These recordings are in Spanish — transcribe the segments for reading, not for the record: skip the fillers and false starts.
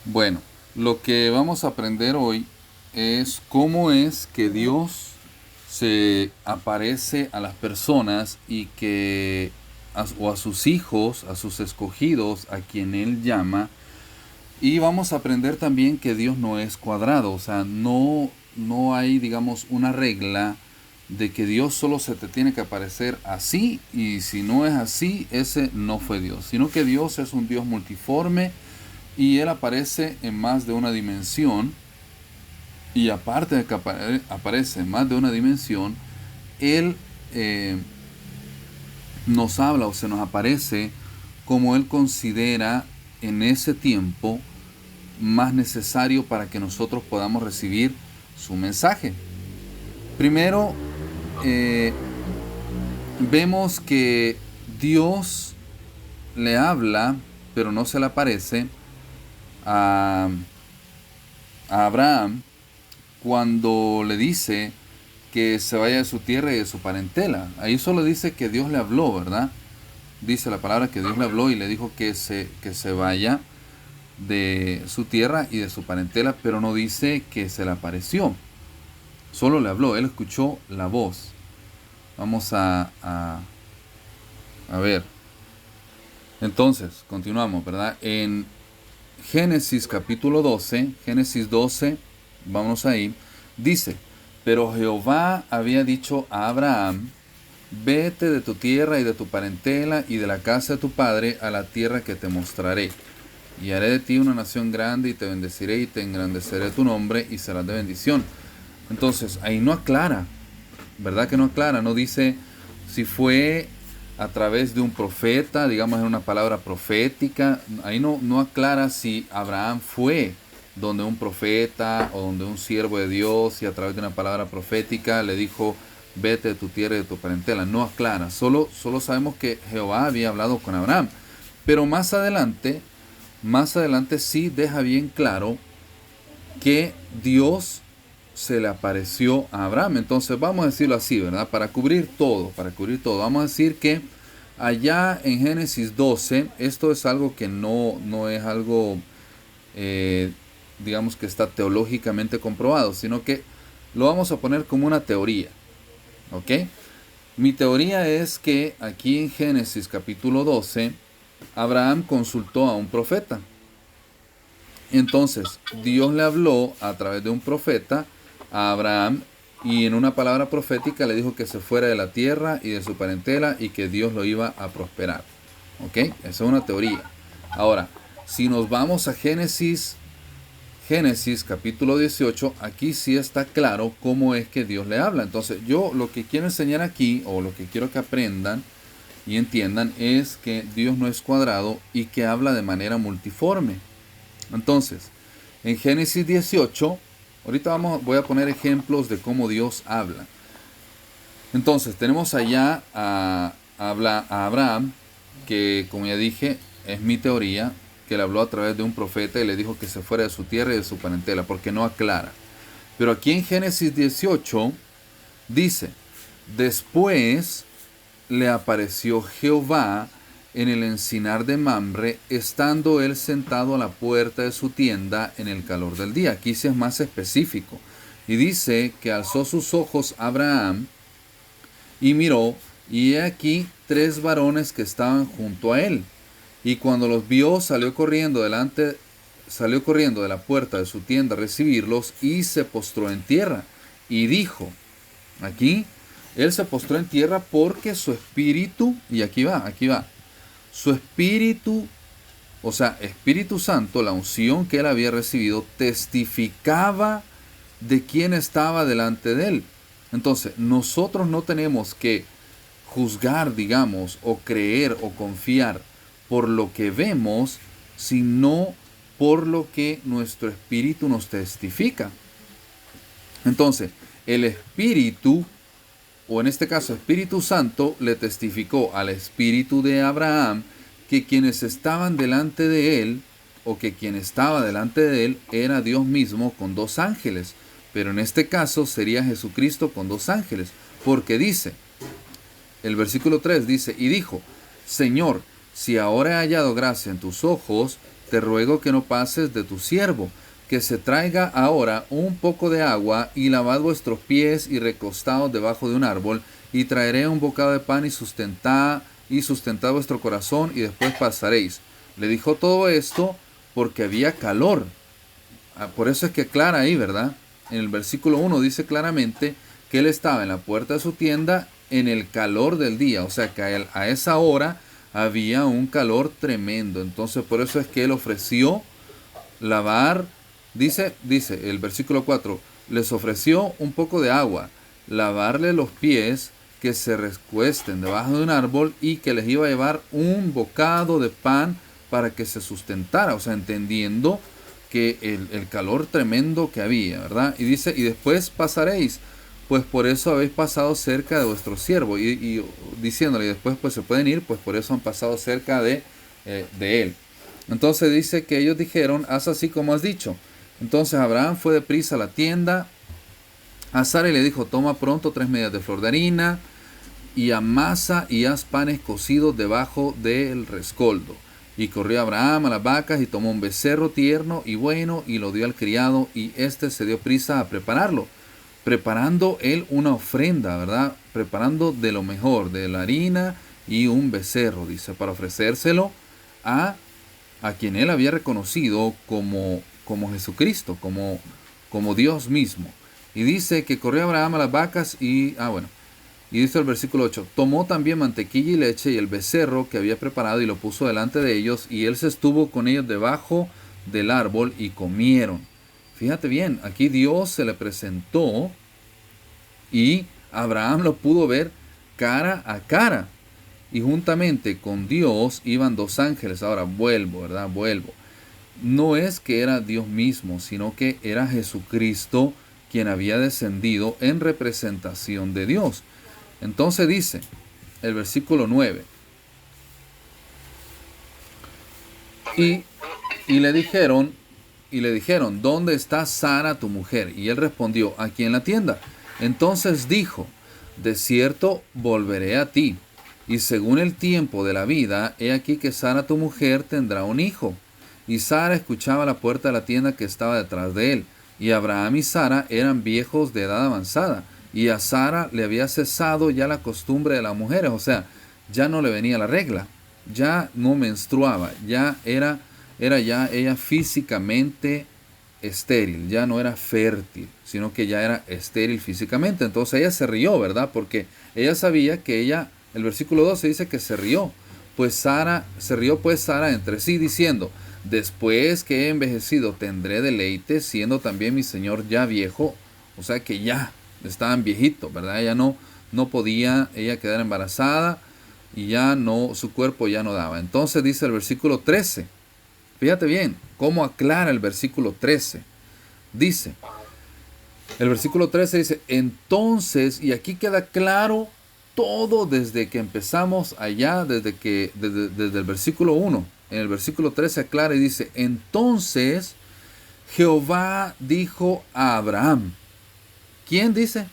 Bueno, lo que vamos a aprender hoy es cómo es que Dios se aparece a las personas y que o a sus hijos, a sus escogidos, a quien Él llama. Y vamos a aprender también que Dios no es cuadrado, o sea, no hay, digamos, una regla de que Dios solo se te tiene que aparecer así y si no es así, ese no fue Dios, sino que Dios es un Dios multiforme y Él aparece en más de una dimensión y aparte de que aparece en más de una dimensión, Él nos habla o se nos aparece como Él considera en ese tiempo más necesario para que nosotros podamos recibir su mensaje. Primero, eh, vemos que Dios le habla, pero no se le aparece a, a Abraham cuando le dice que se vaya de su tierra y de su parentela. Ahí solo dice que Dios le habló, ¿verdad? Dice la palabra que Dios le habló y le dijo que se vaya de su tierra y de su parentela, pero no dice que se le apareció. Solo le habló, él escuchó la voz. Vamos a ver. Entonces, continuamos, ¿verdad? En Génesis capítulo 12, Génesis 12, vamos ahí, dice, pero Jehová había dicho a Abraham, vete de tu tierra y de tu parentela y de la casa de tu padre a la tierra que te mostraré. Y haré de ti una nación grande y te bendeciré y te engrandeceré tu nombre y serás de bendición. Entonces, ahí no aclara, ¿verdad que no aclara? No dice si fue a través de un profeta, digamos en una palabra profética. Ahí no aclara si Abraham fue donde un profeta o donde un siervo de Dios y a través de una palabra profética le dijo vete de tu tierra y de tu parentela. No aclara, solo sabemos que Jehová había hablado con Abraham. Pero más adelante sí deja bien claro que Dios se le apareció a Abraham. Entonces vamos a decirlo así, ¿verdad? Para cubrir todo, vamos a decir que allá en Génesis 12, esto es algo que no es algo, eh, digamos que está teológicamente comprobado, sino que lo vamos a poner como una teoría, ¿ok? Mi teoría es que aquí en Génesis capítulo 12, Abraham consultó a un profeta. Entonces, Dios le habló a través de un profeta a Abraham y en una palabra profética le dijo que se fuera de la tierra y de su parentela y que Dios lo iba a prosperar. ¿Ok? Esa es una teoría. Ahora, si nos vamos a Génesis capítulo 18, aquí sí está claro cómo es que Dios le habla. Entonces, yo lo que quiero enseñar aquí, o lo que quiero que aprendan y entiendan, es que Dios no es cuadrado y que habla de manera multiforme. Entonces, en Génesis 18, ahorita voy a poner ejemplos de cómo Dios habla. Entonces, tenemos allá a Abraham, que como ya dije, es mi teoría, que le habló a través de un profeta y le dijo que se fuera de su tierra y de su parentela, porque no aclara. Pero aquí en Génesis 18 dice, después le apareció Jehová en el encinar de Mamre, estando él sentado a la puerta de su tienda en el calor del día. Aquí sí es más específico. Y dice que alzó sus ojos Abraham y miró, y he aquí tres varones que estaban junto a él. Y cuando los vio, salió corriendo de la puerta de su tienda a recibirlos y se postró en tierra. Y dijo, aquí, él se postró en tierra porque su espíritu, y aquí va, su espíritu, o sea, Espíritu Santo, la unción que él había recibido, testificaba de quién estaba delante de él. Entonces, nosotros no tenemos que juzgar, digamos, o creer o confiar por lo que vemos, sino por lo que nuestro espíritu nos testifica. Entonces, el espíritu, o en este caso Espíritu Santo, le testificó al espíritu de Abraham que quienes estaban delante de él, o que quien estaba delante de él, era Dios mismo con dos ángeles. Pero en este caso sería Jesucristo con dos ángeles, porque dice, el versículo 3 dice, y dijo, Señor, si ahora he hallado gracia en tus ojos, te ruego que no pases de tu siervo, que se traiga ahora un poco de agua, y lavad vuestros pies y recostaos debajo de un árbol, y traeré un bocado de pan y sustentad vuestro corazón, y después pasaréis. Le dijo todo esto porque había calor. Por eso es que aclara ahí, ¿verdad? En el versículo 1 dice claramente que él estaba en la puerta de su tienda en el calor del día. O sea que a esa hora había un calor tremendo. Entonces por eso es que él ofreció lavar, dice el versículo 4, les ofreció un poco de agua, lavarle los pies, que se recuesten debajo de un árbol, y que les iba a llevar un bocado de pan para que se sustentara. O sea, entendiendo que el calor tremendo que había, ¿verdad? Y dice, y después pasaréis, pues por eso habéis pasado cerca de vuestro siervo. Y diciéndole, y después pues se pueden ir, pues por eso han pasado cerca de él. Entonces dice que ellos dijeron, haz así como has dicho. Entonces Abraham fue deprisa a la tienda a Sara y le dijo, toma pronto 3 medidas de flor de harina, y amasa y haz panes cocidos debajo del rescoldo. Y corrió Abraham a las vacas y tomó un becerro tierno y bueno y lo dio al criado, y éste se dio prisa a prepararlo, preparando él una ofrenda, ¿verdad? Preparando de lo mejor, de la harina y un becerro, dice, para ofrecérselo a quien él había reconocido como Jesucristo, como Dios mismo. Y dice que corrió Abraham a las vacas y dice el versículo 8, tomó también mantequilla y leche y el becerro que había preparado y lo puso delante de ellos, y él se estuvo con ellos debajo del árbol y comieron. Fíjate bien, aquí Dios se le presentó y Abraham lo pudo ver cara a cara. Y juntamente con Dios iban 2 ángeles. Ahora vuelvo, ¿verdad? Vuelvo. No es que era Dios mismo, sino que era Jesucristo quien había descendido en representación de Dios. Entonces dice el versículo 9. Y le dijeron, ¿dónde está Sara tu mujer? Y él respondió, aquí en la tienda. Entonces dijo, de cierto volveré a ti, y según el tiempo de la vida, he aquí que Sara tu mujer tendrá un hijo. Y Sara escuchaba a la puerta de la tienda que estaba detrás de él. Y Abraham y Sara eran viejos de edad avanzada, y a Sara le había cesado ya la costumbre de las mujeres. O sea, ya no le venía la regla, ya no menstruaba, ya era ya ella físicamente estéril, ya no era fértil, sino que ya era estéril físicamente. Entonces ella se rió, ¿verdad? Porque ella sabía que el versículo 12 dice que se rió. Se rió pues Sara entre sí, diciendo, después que he envejecido tendré deleite, siendo también mi señor ya viejo. O sea que ya estaban viejitos, ¿verdad? Ella no podía ella quedar embarazada, y ya no, su cuerpo ya no daba. Entonces dice el versículo 13, fíjate bien cómo aclara el versículo 13. Dice, el versículo 13 dice, entonces, y aquí queda claro todo desde que empezamos allá, desde el versículo 1. En el versículo 13 aclara y dice, entonces Jehová dijo a Abraham. ¿Quién dice?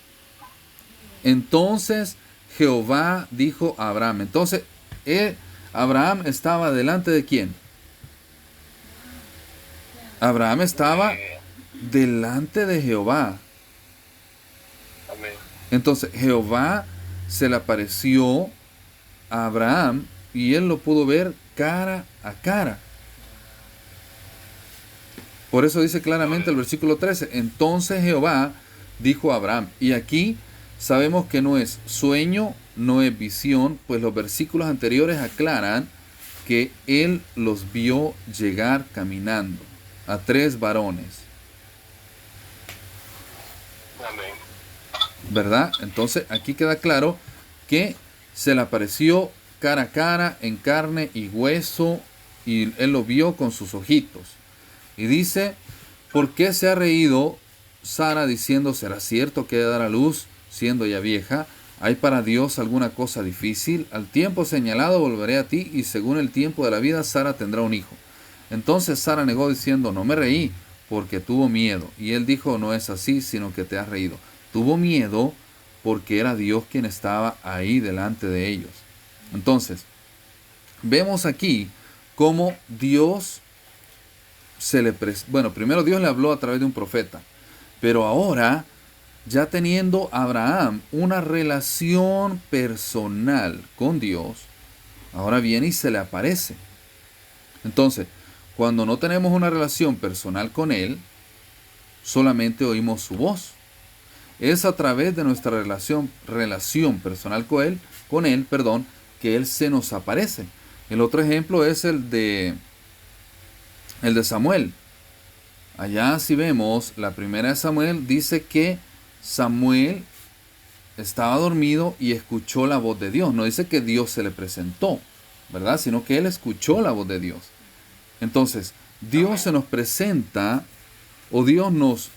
Entonces Jehová dijo a Abraham. Entonces, Abraham estaba delante de ¿quién? Abraham estaba delante de Jehová. Entonces Jehová se le apareció a Abraham y él lo pudo ver cara a cara. Por eso dice claramente el versículo 13, entonces Jehová dijo a Abraham. Y aquí sabemos que no es sueño, no es visión, pues los versículos anteriores aclaran que él los vio llegar caminando a 3 varones. Amén. ¿Verdad? Entonces aquí queda claro que se le apareció cara a cara, en carne y hueso, y él lo vio con sus ojitos. Y dice, ¿por qué se ha reído Sara diciendo, será cierto que he de dar a luz siendo ya vieja? ¿Hay para Dios alguna cosa difícil? Al tiempo señalado volveré a ti, y según el tiempo de la vida Sara tendrá un hijo. Entonces Sara negó diciendo, no me reí, porque tuvo miedo. Y él dijo, no es así, sino que te has reído. Tuvo miedo porque era Dios quien estaba ahí delante de ellos. Entonces, vemos aquí cómo Dios bueno, primero Dios le habló a través de un profeta, pero ahora, ya teniendo Abraham una relación personal con Dios, ahora viene y se le aparece. Entonces, cuando no tenemos una relación personal con Él, solamente oímos su voz. Es a través de nuestra relación personal con él, que Él se nos aparece. El otro ejemplo es el de Samuel. Allá si vemos la primera de Samuel, dice que Samuel estaba dormido y escuchó la voz de Dios. No dice que Dios se le presentó, ¿verdad? Sino que él escuchó la voz de Dios. Entonces, Dios se nos presenta, o Dios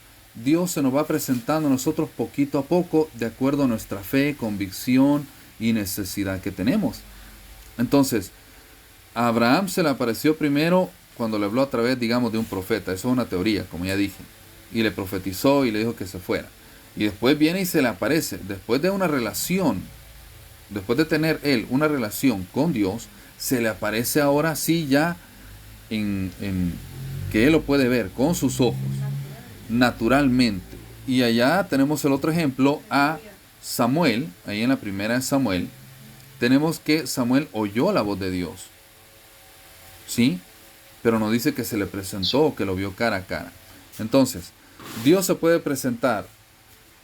se nos va presentando a nosotros poquito a poco, de acuerdo a nuestra fe, convicción y necesidad que tenemos. Entonces, a Abraham se le apareció primero cuando le habló a través, digamos, de un profeta. Eso es una teoría, como ya dije. Y le profetizó y le dijo que se fuera. Y después viene y se le aparece. Después de una relación, después de tener él una relación con Dios, se le aparece ahora sí ya en que él lo puede ver con sus ojos, naturalmente. Y allá tenemos el otro ejemplo a Samuel, ahí en la primera de Samuel, tenemos que Samuel oyó la voz de Dios. ¿Sí? Pero no dice que se le presentó o que lo vio cara a cara. Entonces, Dios se puede presentar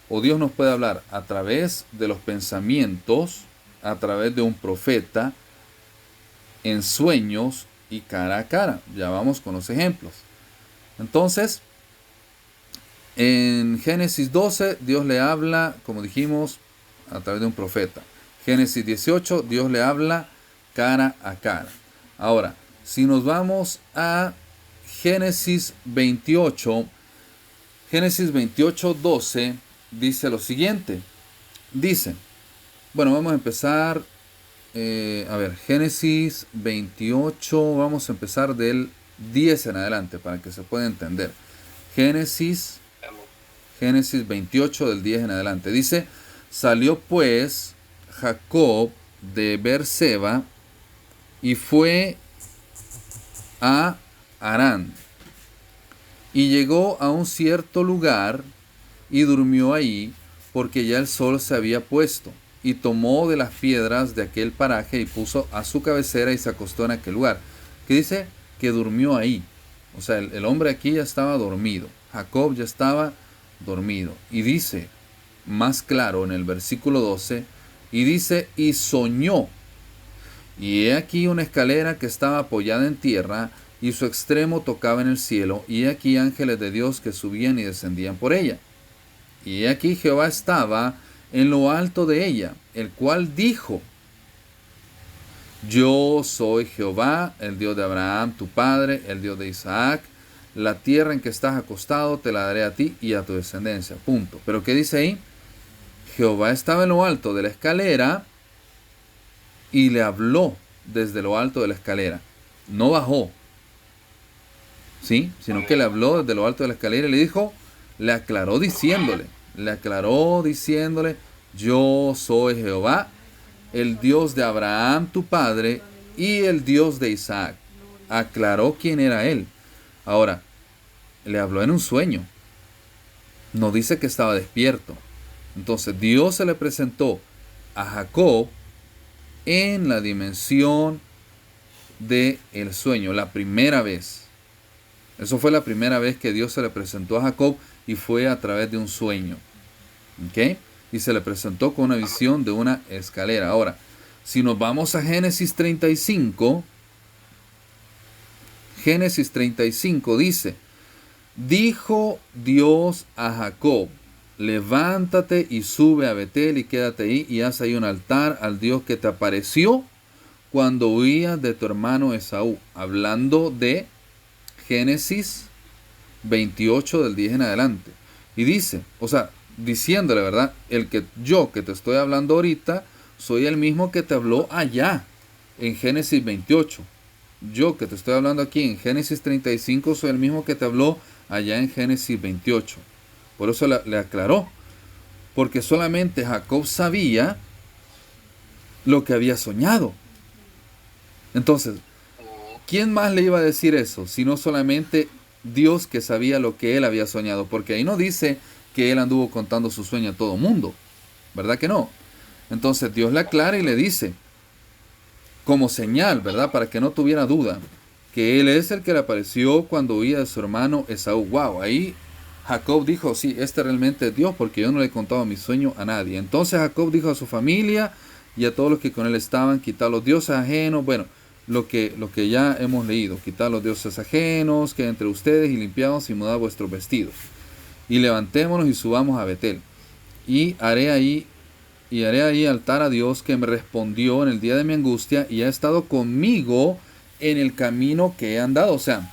o Dios nos puede hablar a través de los pensamientos, a través de un profeta, en sueños y cara a cara. Ya vamos con los ejemplos. Entonces, en Génesis 12, Dios le habla, como dijimos, a través de un profeta. Génesis 18, Dios le habla cara a cara. Ahora, si nos vamos a Génesis 28, 12, dice lo siguiente. Dice, bueno, vamos a empezar, Génesis 28, vamos a empezar del 10 en adelante, para que se pueda entender. Génesis 28 del 10 en adelante. Dice, salió pues Jacob de Beerseba y fue a Harán. Y llegó a un cierto lugar y durmió ahí, porque ya el sol se había puesto. Y tomó de las piedras de aquel paraje y puso a su cabecera y se acostó en aquel lugar. Que dice que durmió ahí. O sea, el hombre aquí ya estaba dormido. Jacob ya estaba dormido. Y dice, más claro en el versículo 12, y dice, y soñó. Y he aquí una escalera que estaba apoyada en tierra, y su extremo tocaba en el cielo, y he aquí ángeles de Dios que subían y descendían por ella. Y he aquí Jehová estaba en lo alto de ella, el cual dijo, yo soy Jehová, el Dios de Abraham, tu padre, el Dios de Isaac. La tierra en que estás acostado te la daré a ti y a tu descendencia. Punto. Pero ¿qué dice ahí? Jehová estaba en lo alto de la escalera y le habló desde lo alto de la escalera. No bajó, ¿sí? Sino que le habló desde lo alto de la escalera y le dijo, le aclaró diciéndole, yo soy Jehová, el Dios de Abraham tu padre y el Dios de Isaac. Aclaró quién era él. Ahora, le habló en un sueño. No dice que estaba despierto. Entonces Dios se le presentó a Jacob en la dimensión del sueño, la primera vez. Eso fue la primera vez que Dios se le presentó a Jacob y fue a través de un sueño. ¿Ok? Y se le presentó con una visión de una escalera. Ahora, si nos vamos a Génesis 35, Génesis 35 dice, dijo Dios a Jacob, levántate y sube a Betel y quédate ahí y haz ahí un altar al Dios que te apareció cuando huías de tu hermano Esaú. Hablando de Génesis 28 del 10 en adelante. Y dice, o sea, diciéndole, ¿verdad? Yo que te estoy hablando ahorita, soy el mismo que te habló allá en Génesis 28. Yo que te estoy hablando aquí en Génesis 35, soy el mismo que te habló allá en Génesis 28. Por eso le aclaró. Porque solamente Jacob sabía lo que había soñado. Entonces, ¿quién más le iba a decir eso? Sino solamente Dios que sabía lo que él había soñado, porque ahí no dice que él anduvo contando su sueño a todo mundo, ¿verdad que no? Entonces Dios le aclara y le dice, como señal, ¿verdad? Para que no tuviera duda, que él es el que le apareció cuando huía de su hermano Esaú. Wow, ahí Jacob dijo, sí, este realmente es Dios, porque yo no le he contado mi sueño a nadie. Entonces Jacob dijo a su familia y a todos los que con él estaban, quitad los dioses ajenos. Bueno, lo que ya hemos leído, quitad los dioses ajenos que entre ustedes y limpiados y mudad vuestros vestidos. Y levantémonos y subamos a Betel. Y haré ahí altar a Dios, que me respondió en el día de mi angustia y ha estado conmigo en el camino que he andado. O sea,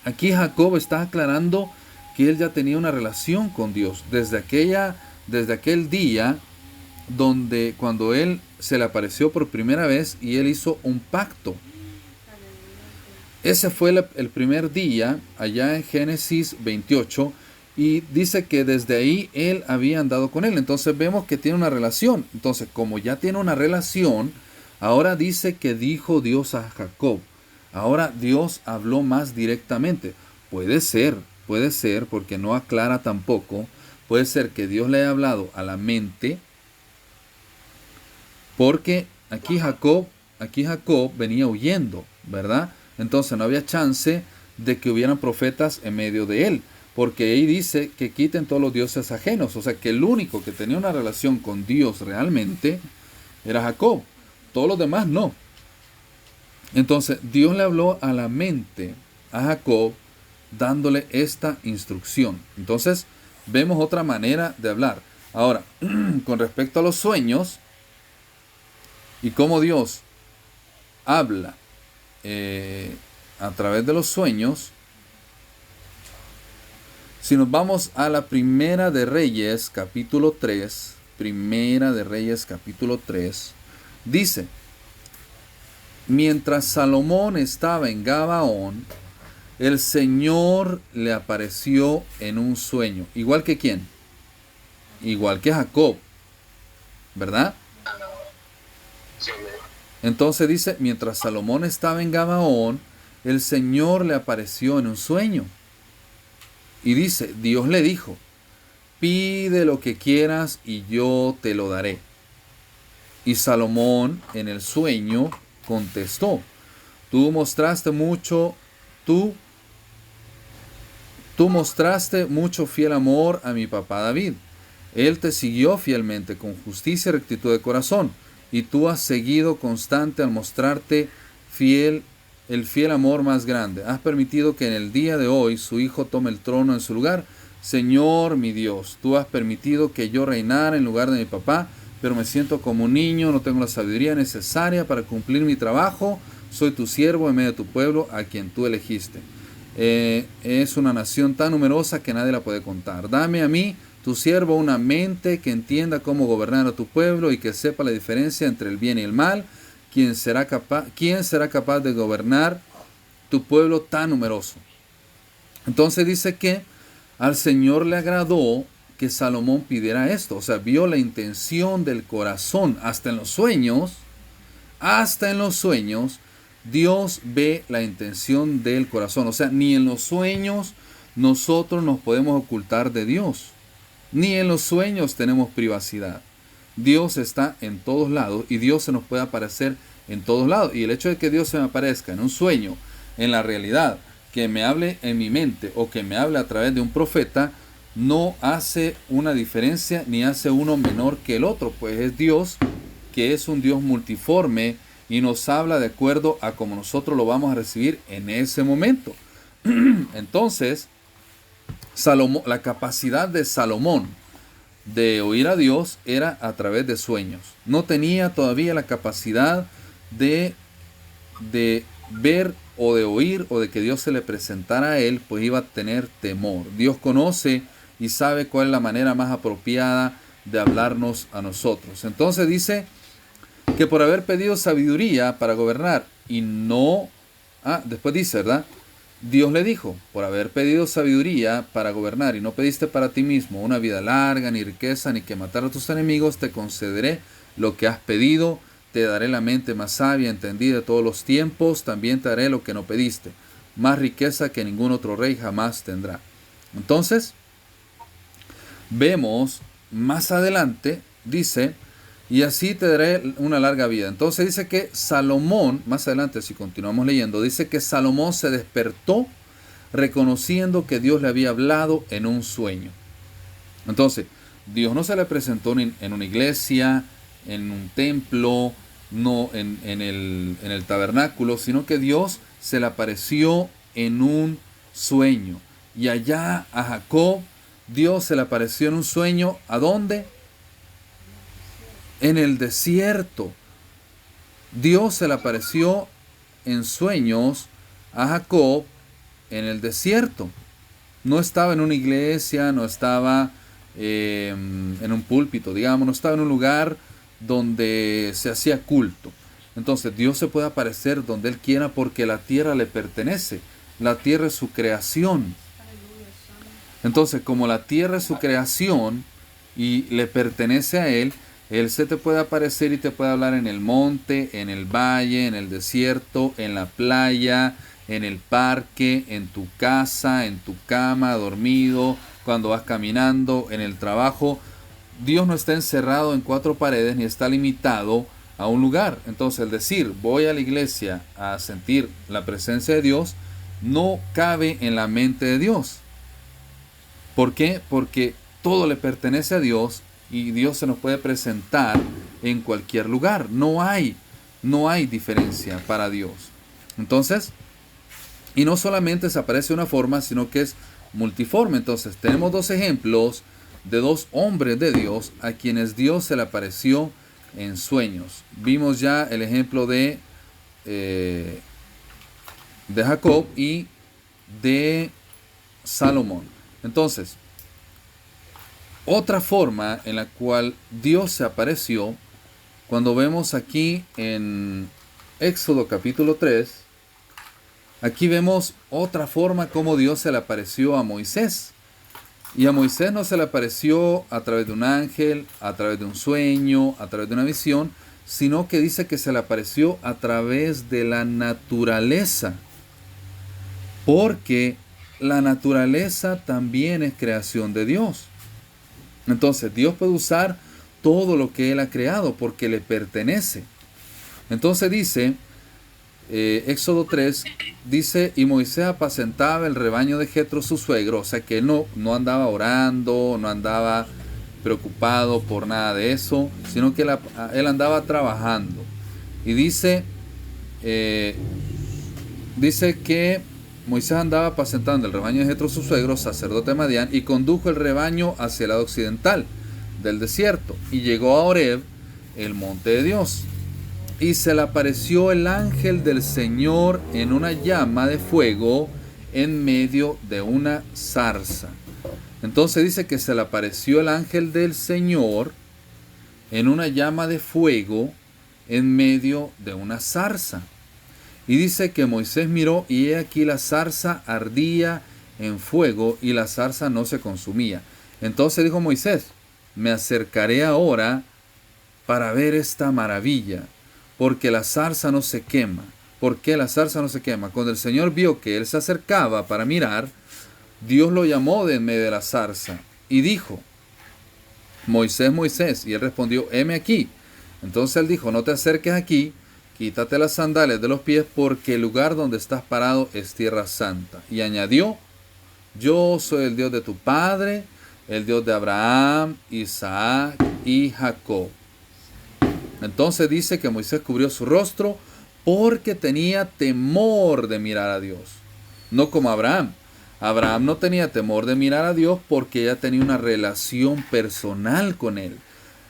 aquí Jacob está aclarando que él ya tenía una relación con Dios desde aquel día donde cuando él se le apareció por primera vez y él hizo un pacto. Ese fue el primer día allá en Génesis 28 y dice que desde ahí él había andado con él. Entonces vemos que tiene una relación. Entonces, como ya tiene una relación, ahora dice que dijo Dios a Jacob. Ahora Dios habló más directamente. Puede ser, porque no aclara tampoco. Puede ser que Dios le haya hablado a la mente, porque aquí Jacob venía huyendo, ¿verdad? Entonces no había chance de que hubieran profetas en medio de él, porque ahí dice que quiten todos los dioses ajenos. O sea que el único que tenía una relación con Dios realmente era Jacob. Todos los demás no. Entonces Dios le habló a la mente a Jacob dándole esta instrucción. Entonces vemos otra manera de hablar. Ahora, con respecto a los sueños y cómo Dios habla a través de los sueños, si nos vamos a la Primera de Reyes, capítulo 3, Primera de Reyes, capítulo 3, dice, mientras Salomón estaba en Gabaón, el Señor le apareció en un sueño. ¿Igual que quién? Igual que Jacob, ¿verdad? Entonces dice, mientras Salomón estaba en Gabaón, el Señor le apareció en un sueño. Y dice, Dios le dijo, pide lo que quieras y yo te lo daré. Y Salomón en el sueño contestó, tú mostraste mucho fiel amor a mi papá David. Él te siguió fielmente con justicia y rectitud de corazón. Y tú has seguido constante al mostrarte el fiel amor más grande. Has permitido que en el día de hoy su hijo tome el trono en su lugar. Señor mi Dios, tú has permitido que yo reinara en lugar de mi papá, pero me siento como un niño, no tengo la sabiduría necesaria para cumplir mi trabajo. Soy tu siervo en medio de tu pueblo, a quien tú elegiste. Es una nación tan numerosa que nadie la puede contar. Dame a mí, tu siervo, una mente que entienda cómo gobernar a tu pueblo y que sepa la diferencia entre el bien y el mal. ¿Quién será capaz de gobernar tu pueblo tan numeroso? Entonces dice que al Señor le agradó que Salomón pidiera esto. O sea, vio la intención del corazón. Hasta en los sueños, Dios ve la intención del corazón. O sea, ni en los sueños nosotros nos podemos ocultar de Dios. Ni en los sueños tenemos privacidad. Dios está en todos lados y Dios se nos puede aparecer en todos lados. Y el hecho de que Dios se me aparezca en un sueño, en la realidad, que me hable en mi mente o que me hable a través de un profeta, no hace una diferencia ni hace uno menor que el otro, pues es Dios, que es un Dios multiforme y nos habla de acuerdo a como nosotros lo vamos a recibir en ese momento. Entonces, la capacidad de Salomón de oír a Dios era a través de sueños. No tenía todavía la capacidad de ver o de oír o de que Dios se le presentara a él, pues iba a tener temor. Dios conoce y sabe cuál es la manera más apropiada de hablarnos a nosotros. Entonces dice que por haber pedido sabiduría para gobernar y no... después dice, ¿verdad? Dios le dijo, por haber pedido sabiduría para gobernar y no pediste para ti mismo una vida larga, ni riqueza, ni que matar a tus enemigos, te concederé lo que has pedido, te daré la mente más sabia, entendida de todos los tiempos, también te daré lo que no pediste. más riqueza que ningún otro rey jamás tendrá. Entonces, vemos más adelante, dice, y así te daré una larga vida. Entonces dice que Salomón, más adelante si continuamos leyendo, dice que Salomón se despertó reconociendo que Dios le había hablado en un sueño. Entonces, Dios no se le presentó en una iglesia, en un templo, no en el tabernáculo, sino que Dios se le apareció en un sueño. Y allá a Jacob, Dios se le apareció en un sueño. ¿A dónde? En el desierto. Dios se le apareció en sueños a Jacob en el desierto. No estaba en una iglesia, no estaba en un púlpito, digamos, no estaba en un lugar donde se hacía culto. Entonces Dios se puede aparecer donde Él quiera porque la tierra le pertenece. La tierra es su creación. Entonces, como la tierra es su creación y le pertenece a Él, Él se te puede aparecer y te puede hablar en el monte, en el valle, en el desierto, en la playa, en el parque, en tu casa, en tu cama, dormido, cuando vas caminando, en el trabajo. Dios no está encerrado en cuatro paredes ni está limitado a un lugar. Entonces, el decir, voy a la iglesia a sentir la presencia de Dios, no cabe en la mente de Dios. ¿Por qué? Porque todo le pertenece a Dios y Dios se nos puede presentar en cualquier lugar. No hay diferencia para Dios. Entonces, y no solamente se aparece de una forma, sino que es multiforme. Entonces, tenemos dos ejemplos de dos hombres de Dios a quienes Dios se le apareció en sueños. Vimos ya el ejemplo de Jacob y de Salomón. Entonces, otra forma en la cual Dios se apareció, cuando vemos aquí en Éxodo capítulo 3, aquí vemos otra forma como Dios se le apareció a Moisés. Y a Moisés no se le apareció a través de un ángel, a través de un sueño, a través de una visión, sino que dice que se le apareció a través de la naturaleza. Porque la naturaleza también es creación de Dios. Entonces Dios puede usar todo lo que Él ha creado porque le pertenece. Entonces dice, Éxodo 3, dice, y Moisés apacentaba el rebaño de Jetro su suegro. O sea que él no andaba orando, no andaba preocupado por nada de eso, sino que él andaba trabajando. Y dice que Moisés andaba apacentando el rebaño de Jetro su suegro, sacerdote de Madián, y condujo el rebaño hacia el lado occidental del desierto, y llegó a Horeb, el monte de Dios. Y se le apareció el ángel del Señor en una llama de fuego en medio de una zarza. Entonces dice que se le apareció el ángel del Señor en una llama de fuego en medio de una zarza. Y dice que Moisés miró y he aquí la zarza ardía en fuego y la zarza no se consumía. Entonces dijo Moisés, me acercaré ahora para ver esta maravilla, porque la zarza no se quema. ¿Por qué la zarza no se quema? Cuando el Señor vio que él se acercaba para mirar, Dios lo llamó de en medio de la zarza y dijo, Moisés, Moisés. Y él respondió, heme aquí. Entonces él dijo, no te acerques aquí, quítate las sandalias de los pies, porque el lugar donde estás parado es tierra santa. Y añadió, yo soy el Dios de tu padre, el Dios de Abraham, Isaac y Jacob. Entonces dice que Moisés cubrió su rostro porque tenía temor de mirar a Dios. No como Abraham. Abraham no tenía temor de mirar a Dios porque ya tenía una relación personal con él.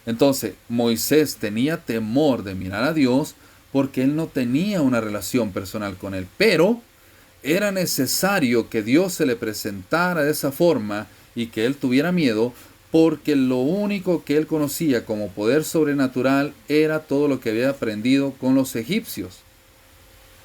Entonces Moisés tenía temor de mirar a Dios porque él no tenía una relación personal con él. Pero era necesario que Dios se le presentara de esa forma y que él tuviera miedo, porque lo único que él conocía como poder sobrenatural era todo lo que había aprendido con los egipcios.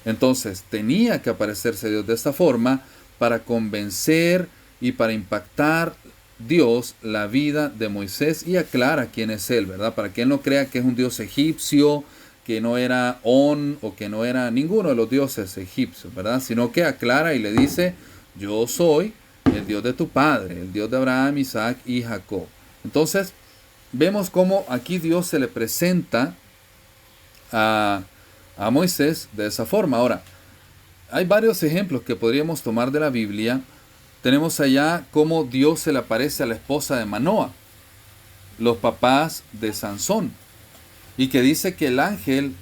Entonces tenía que aparecerse Dios de esta forma para convencer y para impactar Dios la vida de Moisés y aclara quién es él, ¿verdad? Para que él no crea que es un Dios egipcio, que no era On o que no era ninguno de los dioses egipcios, ¿verdad? Sino que aclara y le dice, yo soy el Dios de tu padre, el Dios de Abraham, Isaac y Jacob. Entonces, vemos cómo aquí Dios se le presenta a Moisés de esa forma. Ahora, hay varios ejemplos que podríamos tomar de la Biblia. Tenemos allá cómo Dios se le aparece a la esposa de Manoa, los papás de Sansón, y que dice que el ángel,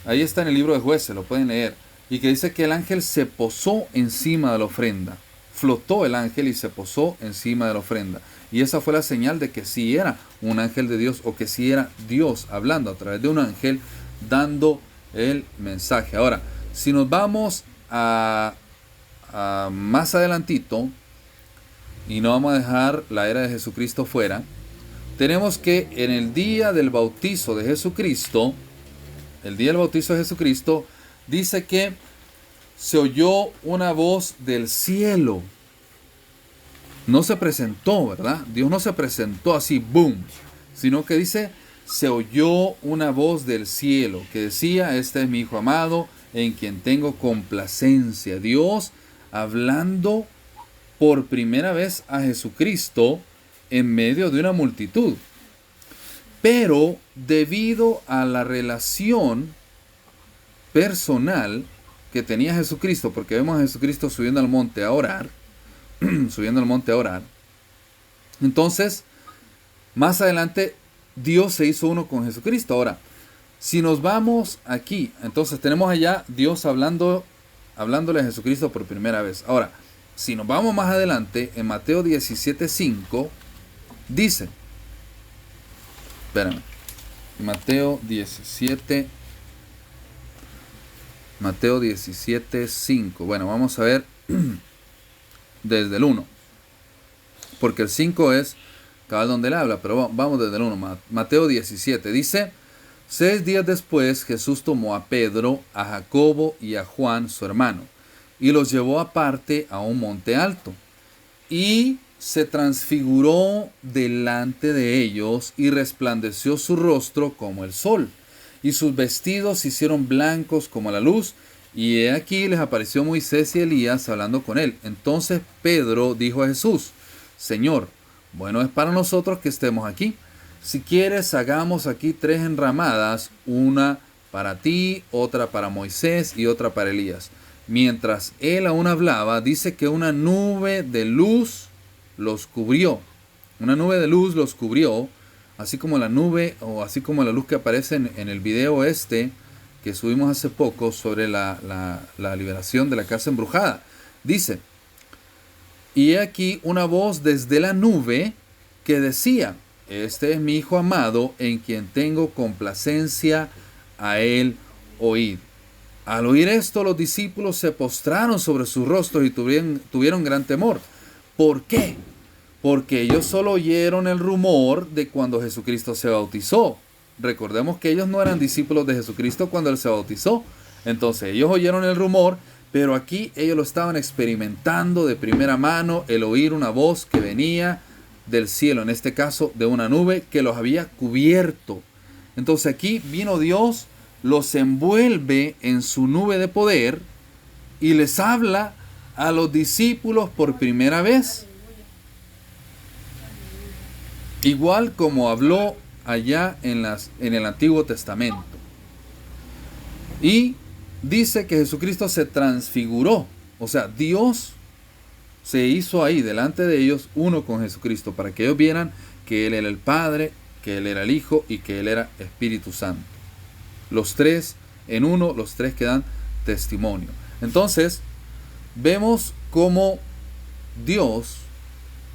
ahí está en el libro de Jueces, lo pueden leer, y que dice que el ángel se posó encima de la ofrenda. Flotó el ángel y se posó encima de la ofrenda. Y esa fue la señal de que sí era un ángel de Dios, o que sí era Dios hablando a través de un ángel, dando el mensaje. Ahora, si nos vamos a más adelantito, y no vamos a dejar la era de Jesucristo fuera, tenemos que en el día del bautizo de Jesucristo, el día del bautizo de Jesucristo, dice que se oyó una voz del cielo. No se presentó, ¿verdad? Dios no se presentó así, boom, sino que dice, se oyó una voz del cielo que decía, este es mi Hijo amado, en quien tengo complacencia. Dios hablando por primera vez a Jesucristo en medio de una multitud. Pero debido a la relación personal que tenía Jesucristo, porque vemos a Jesucristo subiendo al monte a orar, entonces, más adelante, Dios se hizo uno con Jesucristo. Ahora, si nos vamos aquí, entonces tenemos allá Dios hablándole a Jesucristo por primera vez. Ahora, si nos vamos más adelante, en Mateo 17:5, dice, espérame, Mateo 17:5. Bueno, vamos a ver desde el 1, porque el 5 es cabal donde él habla, pero vamos desde el 1. Mateo 17 dice, 6 días después Jesús tomó a Pedro, a Jacobo y a Juan, su hermano, y los llevó aparte a un monte alto, y se transfiguró delante de ellos, y resplandeció su rostro como el sol, y sus vestidos se hicieron blancos como la luz. Y he aquí les apareció Moisés y Elías hablando con él. Entonces Pedro dijo a Jesús, Señor, bueno es para nosotros que estemos aquí. Si quieres, hagamos aquí 3 enramadas, una para ti, otra para Moisés y otra para Elías. Mientras él aún hablaba, dice que una nube de luz los cubrió. Una nube de luz los cubrió, así como la nube, o así como la luz que aparece en el video que subimos hace poco sobre la liberación de la casa embrujada. Dice, y he aquí una voz desde la nube que decía, este es mi Hijo amado, en quien tengo complacencia, a él oíd. Al oír esto, los discípulos se postraron sobre sus rostros y tuvieron gran temor. ¿Por qué? Porque ellos solo oyeron el rumor de cuando Jesucristo se bautizó. Recordemos que ellos no eran discípulos de Jesucristo cuando él se bautizó. Entonces ellos oyeron el rumor, pero aquí ellos lo estaban experimentando de primera mano, el oír una voz que venía del cielo, en este caso de una nube que los había cubierto. Entonces aquí vino Dios, los envuelve en su nube de poder y les habla a los discípulos por primera vez. Igual como habló allá en el Antiguo Testamento. Y dice que Jesucristo se transfiguró. O sea, Dios se hizo ahí delante de ellos uno con Jesucristo, para que ellos vieran que Él era el Padre, que Él era el Hijo y que Él era Espíritu Santo. Los tres en uno, los tres que dan testimonio. Entonces, vemos cómo Dios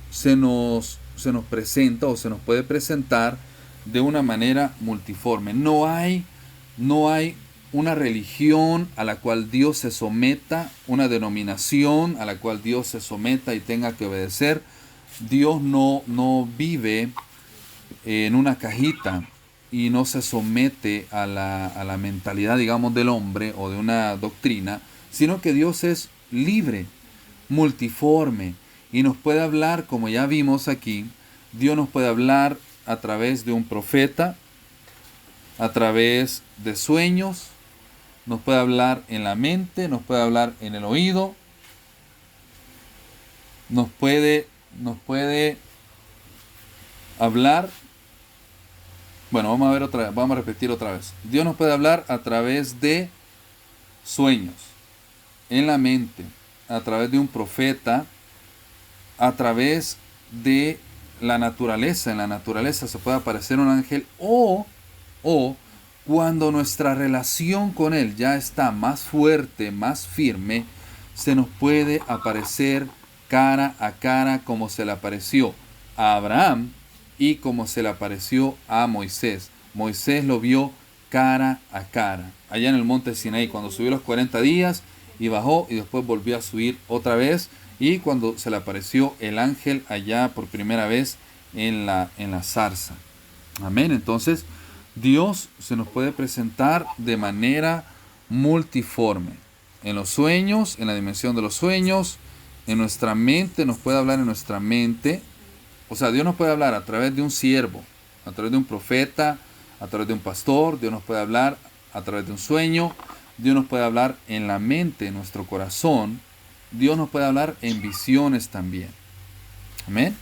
se nos presenta, o se nos puede presentar de una manera multiforme. No hay una religión a la cual Dios se someta, una denominación a la cual Dios se someta y tenga que obedecer. Dios no vive en una cajita y no se somete a la mentalidad, digamos, del hombre o de una doctrina, sino que Dios es libre, multiforme, y nos puede hablar, como ya vimos aquí. Dios nos puede hablar a través de un profeta, a través de sueños, nos puede hablar en la mente, nos puede hablar en el oído, nos puede hablar. Bueno, vamos a repetir otra vez. Dios nos puede hablar a través de sueños, en la mente, a través de un profeta, a través de la naturaleza. En la naturaleza se puede aparecer un ángel o cuando nuestra relación con Él ya está más fuerte, más firme, se nos puede aparecer cara a cara como se le apareció a Abraham y como se le apareció a Moisés. Moisés lo vio cara a cara, allá en el monte Sinaí, cuando subió los 40 días y bajó y después volvió a subir otra vez, y cuando se le apareció el ángel allá por primera vez en la zarza. Amén. Entonces, Dios se nos puede presentar de manera multiforme. En los sueños, en la dimensión de los sueños, en nuestra mente, nos puede hablar en nuestra mente. O sea, Dios nos puede hablar a través de un siervo, a través de un profeta, a través de un pastor. Dios nos puede hablar a través de un sueño. Dios nos puede hablar en la mente, en nuestro corazón. Dios nos puede hablar en visiones también. Amén.